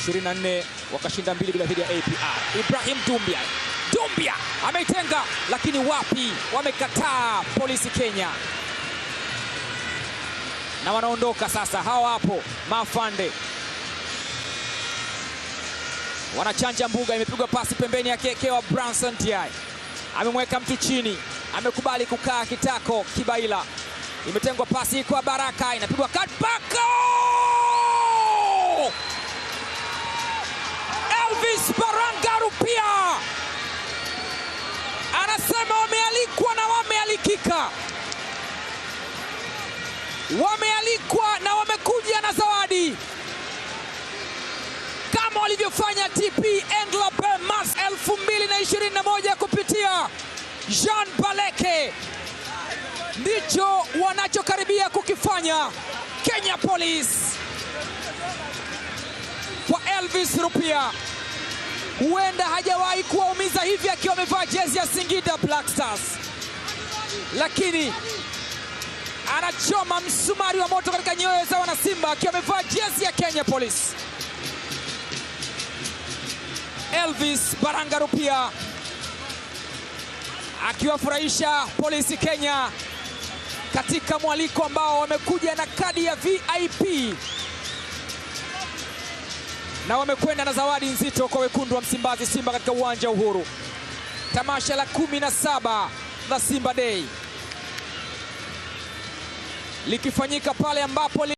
24 wakashinda 2 bila dhidi ya APR. Ibrahim Dumbia ameitenga, lakini wapi, wamekataa Polisi Kenya. Na wanaondoka sasa, hawa hapo Mafande. Wanachanja mbuga, imepigwa pasi pembeni yakekewa Branson Tiai. Amemweka mtu chini, amekubali kukaa kitako Kibaila. Imetengwa pasi kwa Baraka, inapigwa Kadbako! Elvis Baranga Rupia anasema wamealikwa na wamealikika. Wamealikwa na wamekuja na zawadi, kama walivyofanya TP Englebert Mas 2021 kupitia Jean Baleke. Ndicho wanachokaribia kukifanya Kenya Police kwa Elvis Rupia. Huenda hajawahi kuwaumiza hivi akiwa amevaa jezi ya Singida Black Stars, lakini anachoma msumari wa moto katika nyoyo za wana Simba akiwa amevaa jezi ya Kenya Police. Elvis Baranga Rupia akiwafurahisha Polisi Kenya katika mwaliko ambao wamekuja na kadi ya VIP na wamekwenda na zawadi nzito kwa wekundu wa Msimbazi Simba katika uwanja Uhuru. Tamasha la 17 la Simba Day likifanyika pale ambapo